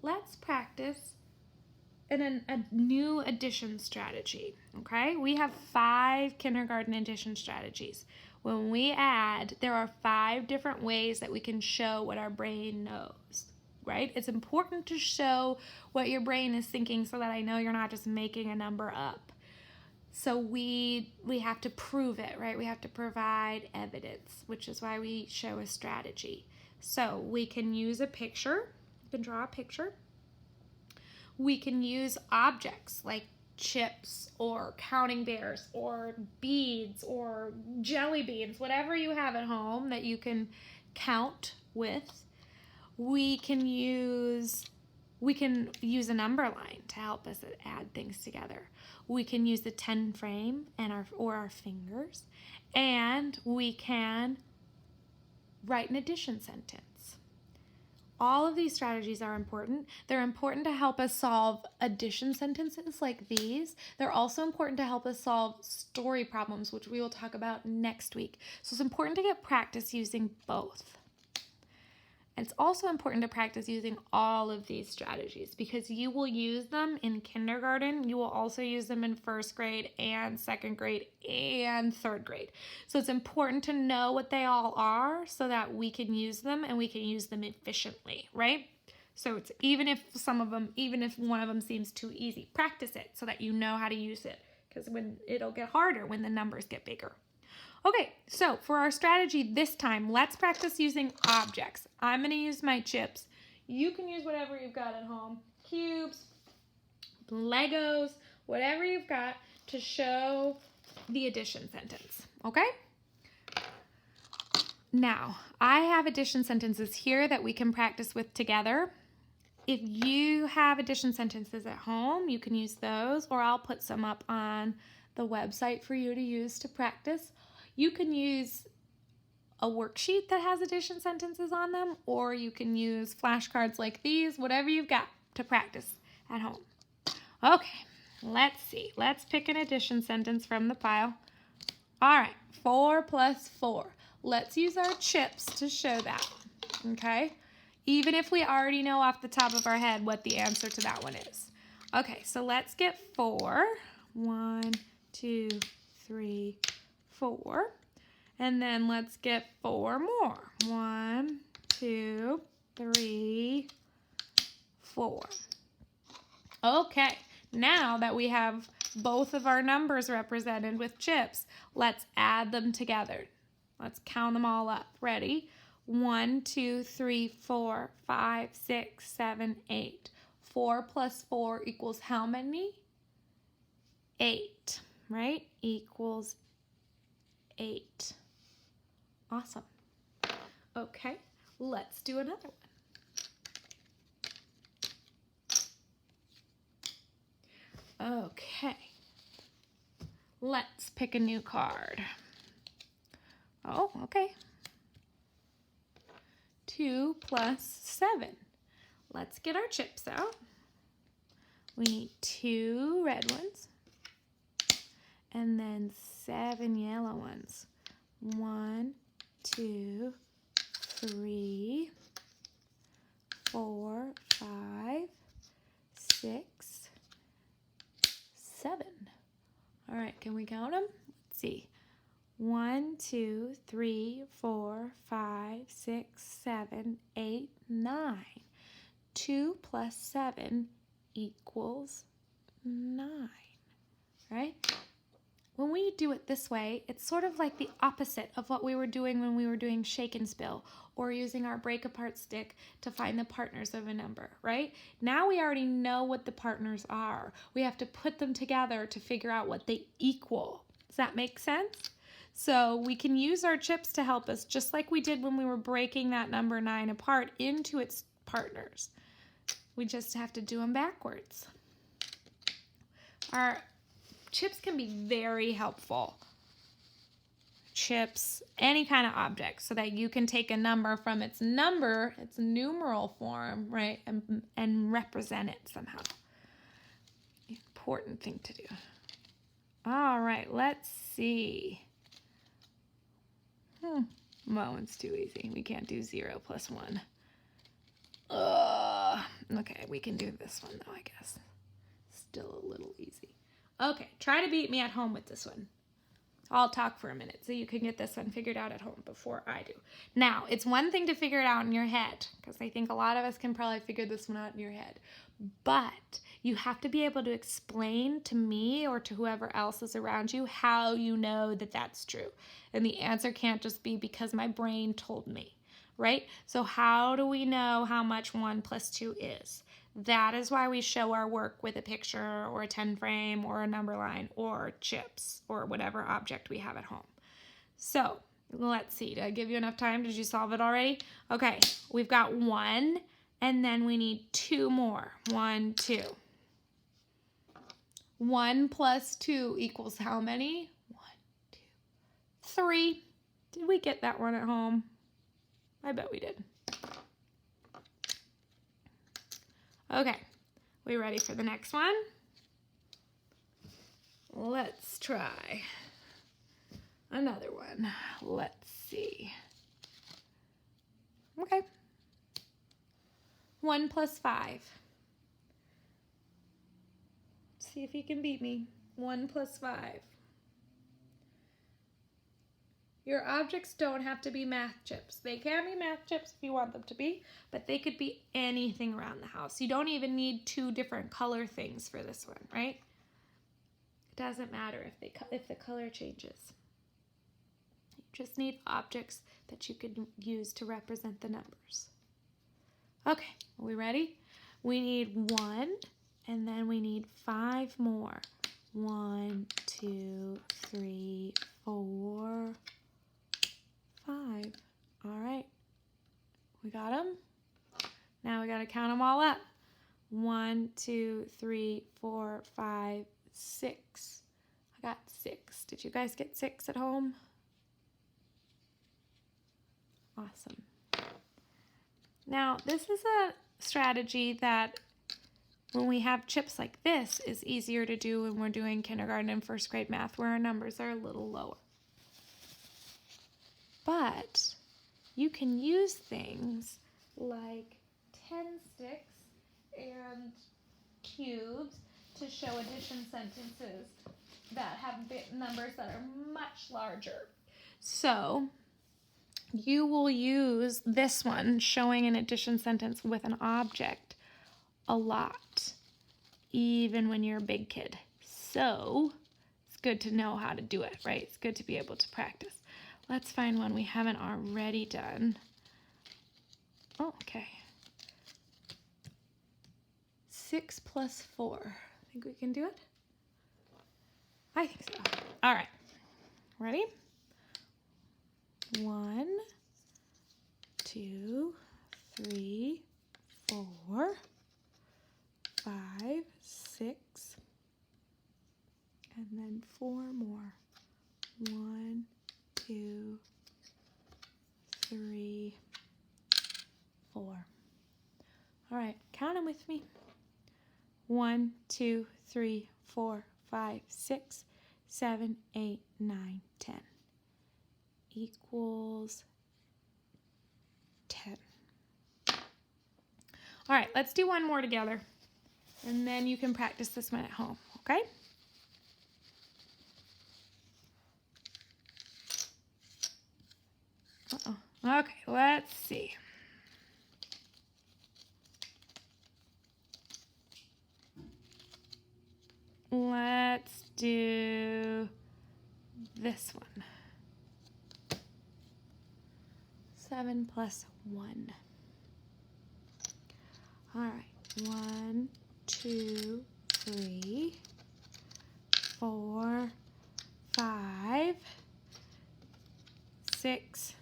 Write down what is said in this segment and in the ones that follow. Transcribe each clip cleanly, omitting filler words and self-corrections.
let's practice in a new addition strategy, okay? We have 5 kindergarten addition strategies. When we add, there are 5 different ways that we can show what our brain knows, right? It's important to show what your brain is thinking so that I know you're not just making a number up. So we have to prove it, right? We have to provide evidence, which is why we show a strategy. So we can use a picture. You can draw a picture. We can use objects like chips or counting bears or beads or jelly beans, whatever you have at home that you can count with. We can use a number line to help us add things together. We can use the 10 frame and our fingers, and we can write an addition sentence. All of these strategies are important. They're important to help us solve addition sentences like these. They're also important to help us solve story problems, which we will talk about next week. So it's important to get practice using both. And it's also important to practice using all of these strategies because you will use them in kindergarten. You will also use them in 1st grade and 2nd grade and 3rd grade. So it's important to know what they all are so that we can use them and we can use them efficiently, right? So it's even if one of them seems too easy, practice it so that you know how to use it because it'll get harder when the numbers get bigger. Okay, so for our strategy this time, let's practice using objects. I'm going to use my chips. You can use whatever you've got at home. Cubes, Legos, whatever you've got to show the addition sentence, okay? Now, I have addition sentences here that we can practice with together. If you have addition sentences at home, you can use those, or I'll put some up on the website for you to use to practice. You can use a worksheet that has addition sentences on them, or you can use flashcards like these, whatever you've got to practice at home. Okay, let's see. Let's pick an addition sentence from the pile. All right, 4 plus 4. Let's use our chips to show that, okay? Even if we already know off the top of our head what the answer to that one is. Okay, so let's get 4. 1, 2, 3, 4. And then let's get 4 more. 1, 2, 3, 4. Okay, now that we have both of our numbers represented with chips, let's add them together. Let's count them all up. Ready? 1, 2, 3, 4, 5, 6, 7, 8. 4 plus 4 equals how many? 8, right? Equals 8. Awesome. Okay, let's do another one. Okay, let's pick a new card. Oh, okay. 2 plus 7. Let's get our chips out. We need 2 red ones and then 7 yellow ones. 1, 2, 3, 4, 5, 6, 7. All right, can we count them? Let's see. 1, 2, 3, 4, 5, 6, 7, 8, 9. 2 plus 7 equals 9, right? When we do it this way, it's sort of like the opposite of what we were doing when we were doing shake and spill or using our break apart stick to find the partners of a number, right? Now we already know what the partners are. We have to put them together to figure out what they equal. Does that make sense? So we can use our chips to help us just like we did when we were breaking that number 9 apart into its partners. We just have to do them backwards. Our chips can be very helpful. Chips, any kind of object, so that you can take a number from its numeral form, right, and represent it somehow. Important thing to do. All right, let's see. That one's too easy. We can't do 0 plus 1. Okay, we can do this one though, I guess. Still a little easy. Okay, try to beat me at home with this one. I'll talk for a minute so you can get this one figured out at home before I do. Now, it's one thing to figure it out in your head, because I think a lot of us can probably figure this one out in your head. But you have to be able to explain to me or to whoever else is around you how you know that that's true. And the answer can't just be because my brain told me, right? So how do we know how much 1 plus 2 is? That is why we show our work with a picture or a 10 frame or a number line or chips or whatever object we have at home. So let's see, did I give you enough time? Did you solve it already? Okay, we've got 1 and then we need 2 more. 1, 2. 1 plus 2 equals how many? 1, 2, 3. Did we get that one at home? I bet we did. Okay, we ready for the next one? Let's try another one. Let's see. Okay. 1 plus 5. See if you can beat me. 1 plus 5. Your objects don't have to be math chips. They can be math chips if you want them to be, but they could be anything around the house. You don't even need 2 different color things for this one, right? It doesn't matter if the color changes. You just need objects that you could use to represent the numbers. Okay, are we ready? We need 1, and then we need 5 more. 1, 2, 3, 4, 5. All right, we got them. Now we got to count them all up. 1, 2, 3, 4, 5, 6. I got 6. Did you guys get 6 at home? Awesome. Now, this is a strategy that when we have chips like this is easier to do when we're doing kindergarten and first grade math where our numbers are a little lower. But you can use things like 10 sticks and cubes to show addition sentences that have numbers that are much larger. So you will use this one, showing an addition sentence with an object, a lot, even when you're a big kid. So it's good to know how to do it, right? It's good to be able to practice. Let's find one we haven't already done. Oh, okay. 6 plus 4. Think we can do it? I think so. All right. Ready? 1, 2, 3, 4, 5, 6, and then 4 more. 1, 2, 3, 4. All right, count them with me. 1, 2, 3, 4, 5, 6, 7, 8, 9, 10. Equals 10. All right, let's do one more together, and then you can practice this one at home, okay? Uh-oh. Okay, let's see. Let's do this one. 7 plus 1. All right. 1, 2, 3, 4, 5, 6,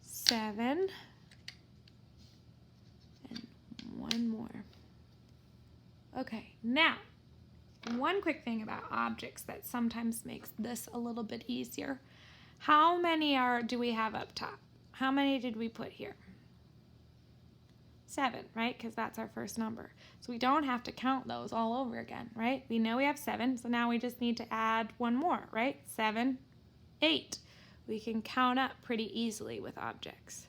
7, and 1 more. Okay, now, one quick thing about objects that sometimes makes this a little bit easier. How many do we have up top? How many did we put here? 7, right? Because that's our first number. So we don't have to count those all over again, right? We know we have 7, so now we just need to add 1 more, right? 7, 8. We can count up pretty easily with objects.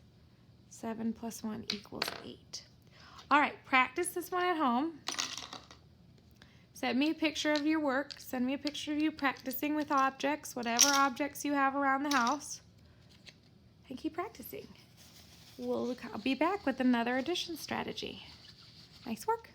7 plus 1 equals 8. All right, practice this one at home. Send me a picture of your work. Send me a picture of you practicing with objects, whatever objects you have around the house. And keep practicing. I'll be back with another addition strategy. Nice work.